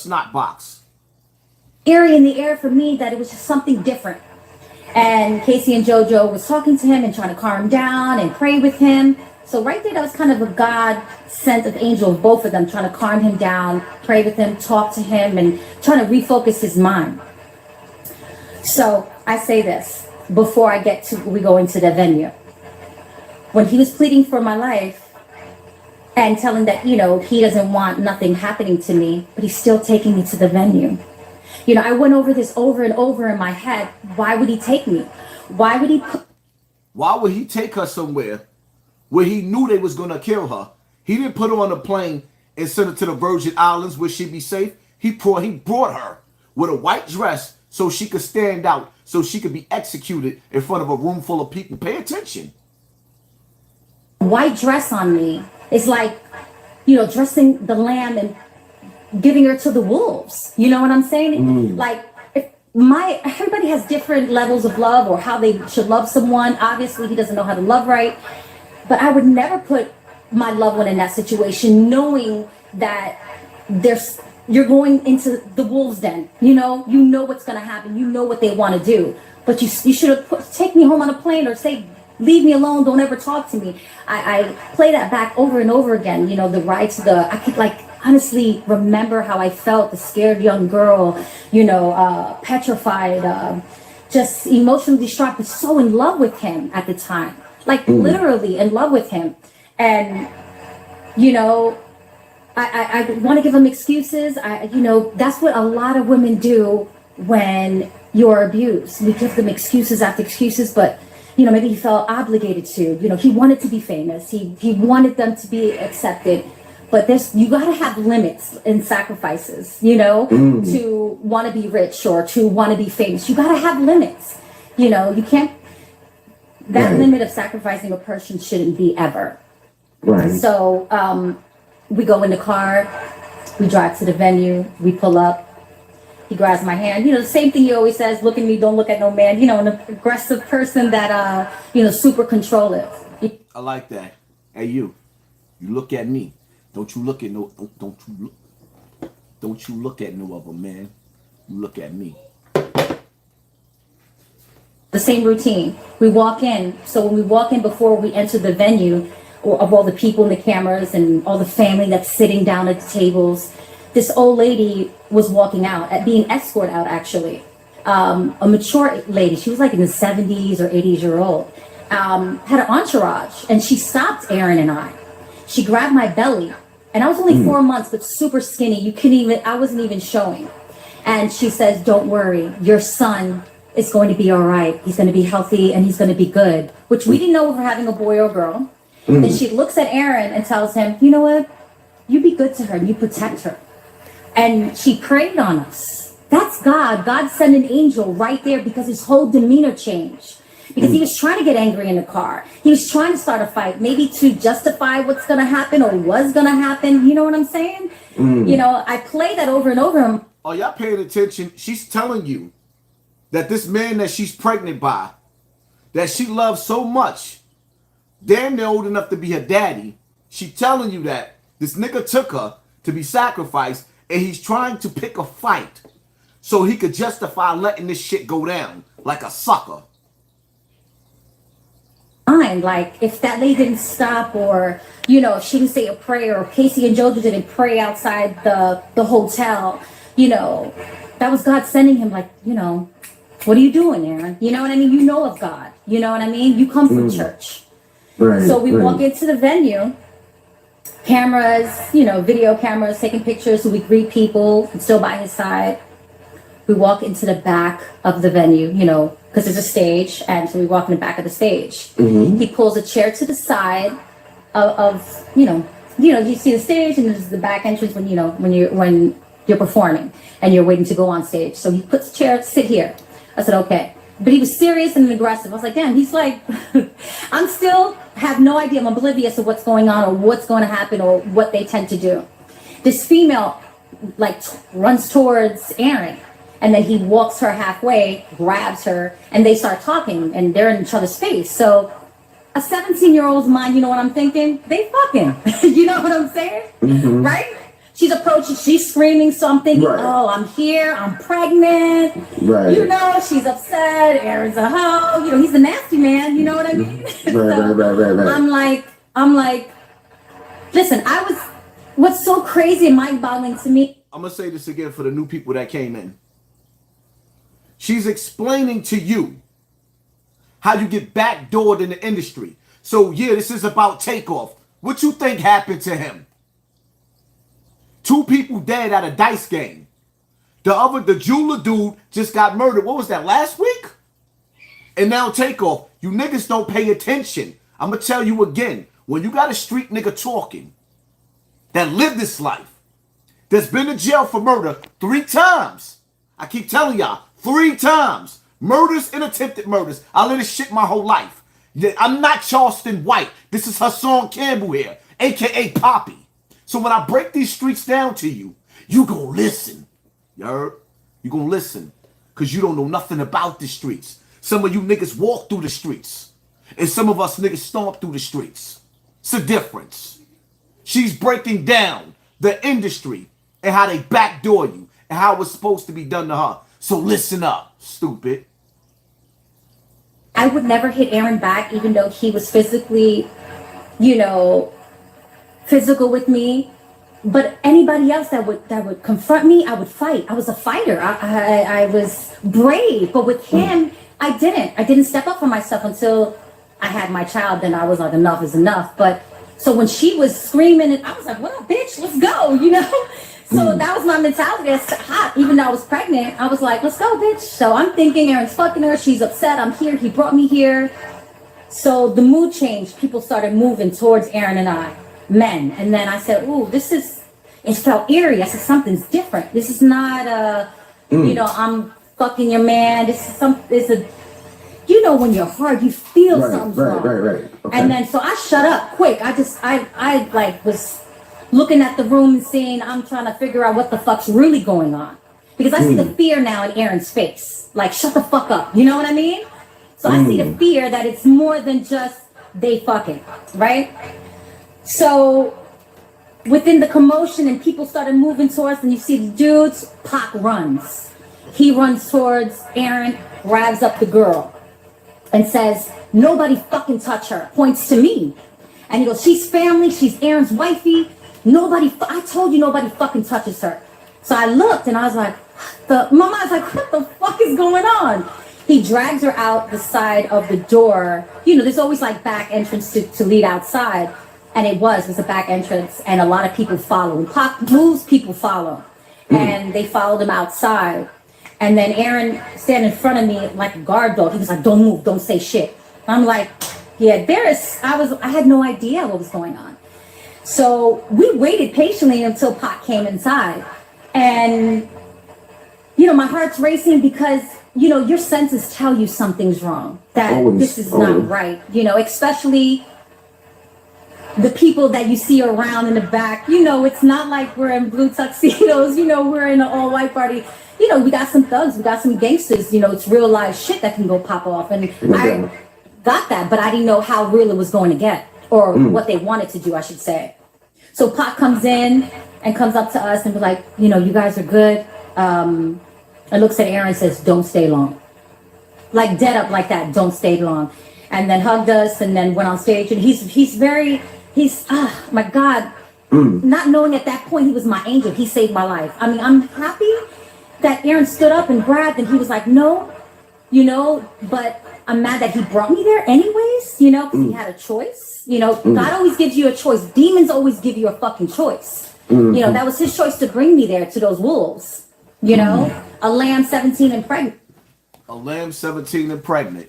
snot box. Eerie in the air for me that it was just something different. And Casey and JoJo was talking to him and trying to calm him down and pray with him. So right there, that was kind of a God sent of angel of both of them, trying to calm him down, pray with him, talk to him, and trying to refocus his mind. So I say this before we go into the venue. When he was pleading for my life and telling that, he doesn't want nothing happening to me, but he's still taking me to the venue. I went over this over and over in my head. Why would he take me? Why would he take her somewhere where he knew they was going to kill her? He didn't put her on a plane and send her to the Virgin Islands where she'd be safe. He brought her with a white dress so she could stand out, so she could be executed in front of a room full of people. Pay attention. White dress on me is like, dressing the lamb and giving her to the wolves. You know what I'm saying? Like, everybody has different levels of love or how they should love someone. Obviously, he doesn't know how to love right. But I would never put my loved one in that situation, knowing that you're going into the wolves' den. You know what's going to happen. You know what they want to do. But you should have take me home on a plane or say, leave me alone. Don't ever talk to me. I play that back over and over again. The ride to I could honestly remember how I felt, the scared young girl, petrified, just emotionally distraught, but so in love with him at the time. Literally in love with him. And, I want to give him excuses. That's what a lot of women do when you're abused. We give them excuses after excuses, but, maybe he felt obligated to. He wanted to be famous. He wanted them to be accepted. But you got to have limits and sacrifices, to want to be rich or to want to be famous. You got to have limits. You can't. That limit of sacrificing a person shouldn't be ever. Right. So we go in the car, we drive to the venue, we pull up. He grabs my hand. The same thing he always says, look at me, don't look at no man. An aggressive person that, super controlling. I like that. Hey, you look at me. Don't you look at don't you look at no other man. You look at me. The same routine. We walk in. So when we walk in before we enter the venue, of all the people and the cameras and all the family that's sitting down at the tables, this old lady was walking out, being escorted out actually. A mature lady. She was like in the 70s or 80s year old. Had an entourage, and she stopped Aaron and I. She grabbed my belly, and I was only 4 months, but super skinny. I wasn't even showing. And she says, don't worry, your son is going to be all right. He's going to be healthy and he's going to be good, which we didn't know if we're having a boy or girl. And she looks at Aaron and tells him, you know what? You be good to her and you protect her. And she prayed on us. That's God. God sent an angel right there because his whole demeanor changed. Because he was trying to get angry in the car. He was trying to start a fight, maybe to justify what's going to happen or was going to happen. You know what I'm saying? I play that over and over. Oh, y'all paying attention? She's telling you that this man that she's pregnant by, that she loves so much, damn near old enough to be her daddy, she telling you that this nigga took her to be sacrificed and he's trying to pick a fight so he could justify letting this shit go down like a sucker. Like if that lady didn't stop, or if she didn't say a prayer, or Casey and JoJo didn't pray outside the hotel, that was God sending him. Like, what are you doing, Aaron? You know what I mean? You know of God. You know what I mean? You come from church. Right, so we walk into the venue, cameras, video cameras taking pictures. So we greet people, still by his side. We walk into the back of the venue, because there's a stage, and so we walk in the back of the stage. He pulls a chair to the side of you see the stage, and there's the back entrance when you're performing and you're waiting to go on stage. So he puts a chair, sit here. I said, okay. But he was serious and aggressive. I was like, damn, he's like, I'm still have no idea. I'm oblivious of what's going on or what's going to happen or what they tend to do. This female runs towards Aaron. And then he walks her halfway, grabs her, and they start talking, and they're in each other's face. So a 17-year-old's mind, you know what I'm thinking? They fucking. You know what I'm saying? Right? she's approaching, she's screaming, so I'm thinking, oh, I'm here, I'm pregnant. Right. You know, she's upset. Aaron's a hoe. You know, he's a nasty man. You know what I mean? Right. I'm like, listen, what's so crazy and mind-boggling to me. I'm going to say this again for the new people that came in. She's explaining to you how you get backdoored in the industry. So, yeah, this is about Takeoff. What you think happened to him? 2 people dead at a dice game. The jeweler dude just got murdered. What was that, last week? And now Takeoff. You niggas don't pay attention. I'm going to tell you again. When you got a street nigga talking that lived this life, that's been in jail for murder 3 times. I keep telling y'all, 3 times. Murders and attempted murders. I live this shit my whole life. I'm not Charleston White. This is Hassan Campbell here, a.k.a. Poppy. So when I break these streets down to you, you gonna listen. You heard? You gonna listen. Because you don't know nothing about the streets. Some of you niggas walk through the streets. And some of us niggas stomp through the streets. It's a difference. She's breaking down the industry and how they backdoor you and how it's supposed to be done to her. So listen up, stupid. I would never hit Aaron back, even though he was physically, you know, physical with me. But anybody else that would confront me, I would fight. I was a fighter. I was brave. But with him, I didn't step up for myself until I had my child. Then I was like, enough is enough. But so when she was screaming, and I was like, what up, bitch? Let's go, you know? So that was my mentality. That's hot. Even though I was pregnant, I was like, let's go, bitch. So I'm thinking Aaron's fucking her. She's upset. I'm here. He brought me here. So the mood changed. People started moving towards Aaron and I, men. And then I said, ooh, it felt eerie. I said, something's different. This is not you know, I'm fucking your man. You know, when you're hard, you feel something's wrong. Right. Okay. And then, so I shut up quick. I like was looking at the room and seeing, I'm trying to figure out what the fuck's really going on. Because I see the fear now in Aaron's face. Like, shut the fuck up. You know what I mean? So I see the fear that it's more than just they fucking, right? So within the commotion and people started moving towards, and you see the dudes, Pac runs. He runs towards Aaron, grabs up the girl, and says, nobody fucking touch her. Points to me. And he goes, she's family, she's Aaron's wifey. I told you nobody fucking touches her. So I looked and I was like, my mind's like, what the fuck is going on? He drags her out the side of the door. You know, there's always like back entrance to lead outside. And it was a back entrance, and a lot of people follow. When Pac moves, people follow. And they followed him outside. And then Aaron stand in front of me like a guard dog. He was like, don't move, don't say shit. I'm like, yeah, I had no idea what was going on. So we waited patiently until Pac came inside. And, you know, my heart's racing because, you know, your senses tell you something's wrong. That this is not right. You know, especially the people that you see around in the back. You know, it's not like we're in blue tuxedos. You know, we're in an all-white party. You know, we got some thugs, we got some gangsters. You know, it's real life shit that can go pop off. And I got that, but I didn't know how real it was going to get, or what they wanted to do, I should say. So Pac comes in and comes up to us and be like, you know, you guys are good. And looks at Aaron and says, don't stay long. Like dead up like that, don't stay long. And then hugged us and then went on stage. And he's my God, not knowing at that point he was my angel. He saved my life. I mean, I'm happy that Aaron stood up and grabbed, and he was like, no, you know, but I'm mad that he brought me there anyways, you know, because he had a choice. You know, God always gives you a choice. Demons always give you a fucking choice. You know, that was his choice to bring me there to those wolves. You know, a lamb 17 and pregnant. A lamb 17 and pregnant.